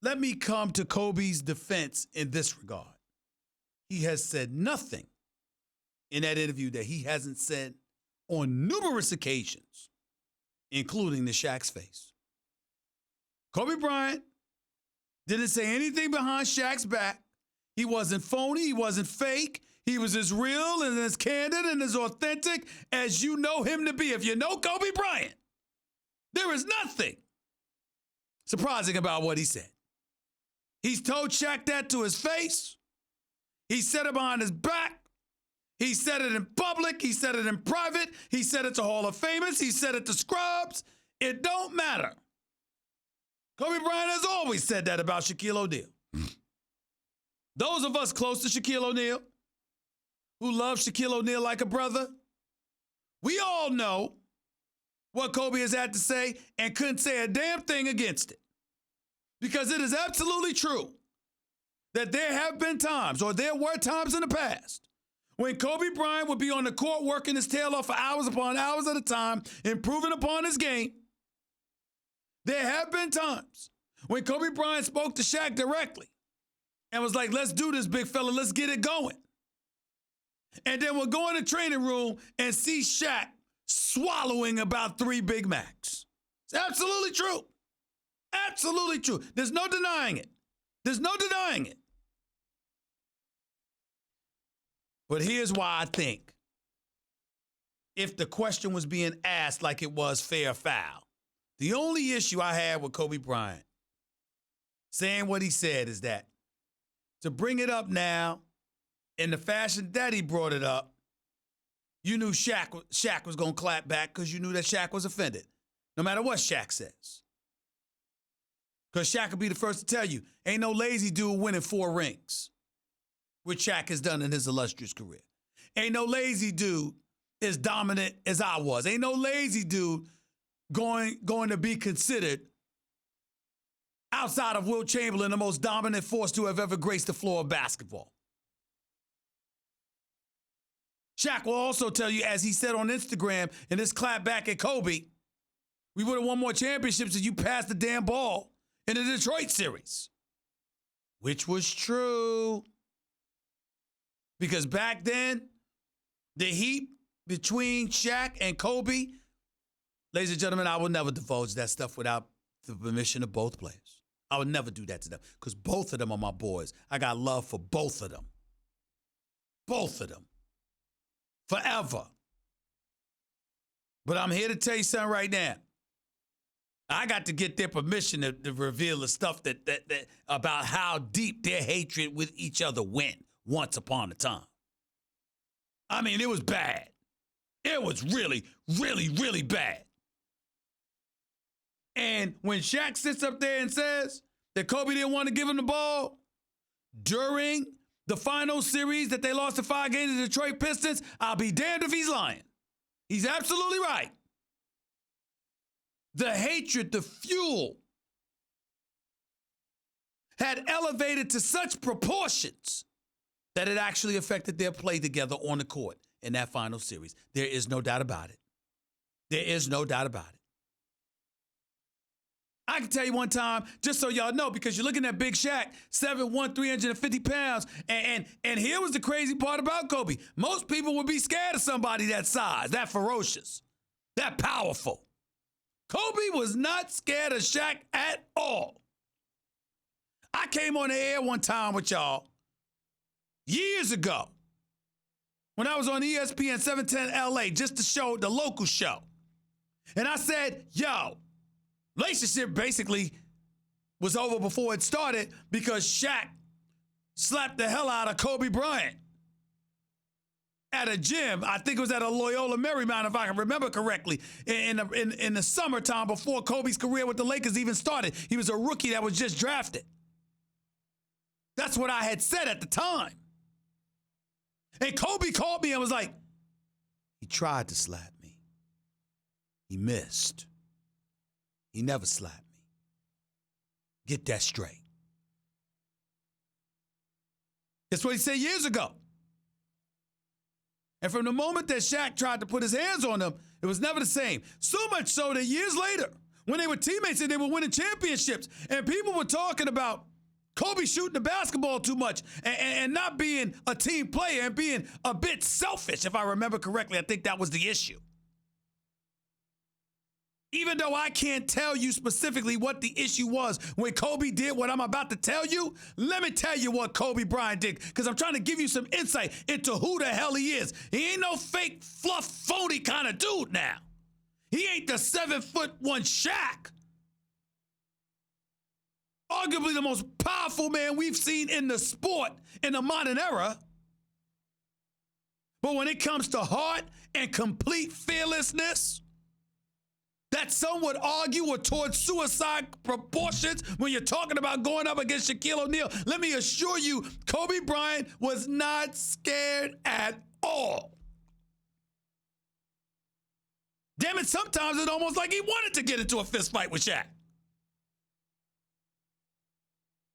let me come to Kobe's defense in this regard. He has said nothing in that interview that he hasn't said on numerous occasions, including the Shaq's face. Kobe Bryant didn't say anything behind Shaq's back. He wasn't phony. He wasn't fake. He was as real and as candid and as authentic as you know him to be. If you know Kobe Bryant, there is nothing surprising about what he said. He's told Shaq that to his face. He said it behind his back. He said it in public. He said it in private. He said it to Hall of Famers. He said it to scrubs. It don't matter. Kobe Bryant has always said that about Shaquille O'Neal. Those of us close to Shaquille O'Neal, who love Shaquille O'Neal like a brother, we all know what Kobe has had to say and couldn't say a damn thing against it. Because it is absolutely true that there have been times, or there were times in the past, when Kobe Bryant would be on the court working his tail off for hours upon hours at a time, improving upon his game. There have been times when Kobe Bryant spoke to Shaq directly and was like, let's do this, big fella, let's get it going. And then we'll go in the training room and see Shaq swallowing about 3 Big Macs. It's absolutely true. Absolutely true. There's no denying it. There's no denying it. But here's why I think if the question was being asked like it was fair or foul, the only issue I had with Kobe Bryant saying what he said is that to bring it up now in the fashion that he brought it up, you knew Shaq was going to clap back because you knew that Shaq was offended, no matter what Shaq says. Because Shaq would be the first to tell you, ain't no lazy dude winning 4 rings, which Shaq has done in his illustrious career. Ain't no lazy dude as dominant as I was. Ain't no lazy dude going to be considered outside of Wilt Chamberlain the most dominant force to have ever graced the floor of basketball. Shaq will also tell you, as he said on Instagram in this clap back at Kobe, we would have won more championships if you passed the damn ball in the Detroit series, which was true. Because back then, the heat between Shaq and Kobe, ladies and gentlemen, I would never divulge that stuff without the permission of both players. I would never do that to them because both of them are my boys. I got love for both of them. Both of them. Forever. But I'm here to tell you something right now. I got to get their permission to reveal the stuff that about how deep their hatred with each other went once upon a time. I mean, it was bad. It was really, really, really bad. And when Shaq sits up there and says that Kobe didn't want to give him the ball during the final series that they lost the 5 games to the Detroit Pistons, I'll be damned if he's lying. He's absolutely right. The hatred, the fuel had elevated to such proportions that it actually affected their play together on the court in that final series. There is no doubt about it. There is no doubt about it. I can tell you one time, just so y'all know, because you're looking at Big Shaq, 7'1", 350 pounds, and here was the crazy part about Kobe. Most people would be scared of somebody that size, that ferocious, that powerful. Kobe was not scared of Shaq at all. I came on the air one time with y'all years ago when I was on ESPN 710 LA, just to show the local show. And I said, yo, relationship basically was over before it started because Shaq slapped the hell out of Kobe Bryant at a gym. I think it was at a Loyola Marymount, if I can remember correctly, in the summertime before Kobe's career with the Lakers even started. He was a rookie that was just drafted. That's what I had said at the time. And Kobe called me and was like, he tried to slap me. He missed. He never slapped me. Get that straight. That's what he said years ago. And from the moment that Shaq tried to put his hands on him, it was never the same. So much so that years later, when they were teammates and they were winning championships. And people were talking about Kobe shooting the basketball too much and not being a team player and being a bit selfish, if I remember correctly. I think that was the issue. Even though I can't tell you specifically what the issue was when Kobe did what I'm about to tell you, let me tell you what Kobe Bryant did, because I'm trying to give you some insight into who the hell he is. He ain't no fake, fluff, phony kind of dude now. He ain't the 7'1" Shaq. Arguably the most powerful man we've seen in the sport in the modern era. But when it comes to heart and complete fearlessness, that some would argue were towards suicide proportions when you're talking about going up against Shaquille O'Neal, let me assure you, Kobe Bryant was not scared at all. Damn it, sometimes it's almost like he wanted to get into a fist fight with Shaq.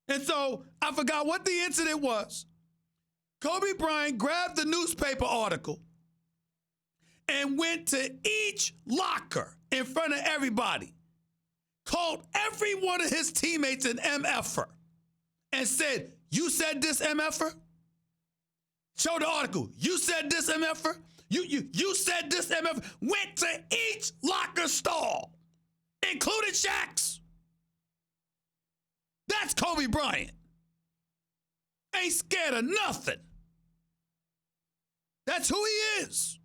And so I forgot what the incident was. Kobe Bryant grabbed the newspaper article and went to each locker in front of everybody, called every one of his teammates an MFer, and said, "You said this, MFer?" Show the article. "You said this, MFer?" You said this, MFer. Went to each locker stall, including Shaqs. That's Kobe Bryant. Ain't scared of nothing. That's who he is.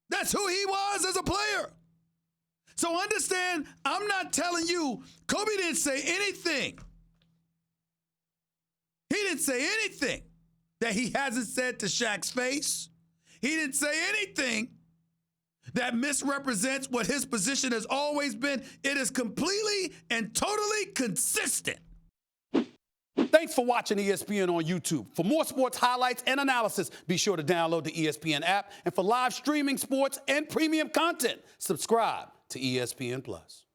That's who he was as a player. So understand, I'm not telling you, Kobe didn't say anything. He didn't say anything that he hasn't said to Shaq's face. He didn't say anything that misrepresents what his position has always been. It is completely and totally consistent. Thanks for watching ESPN on YouTube. For more sports highlights and analysis, be sure to download the ESPN app. And for live streaming sports and premium content, subscribe to ESPN+.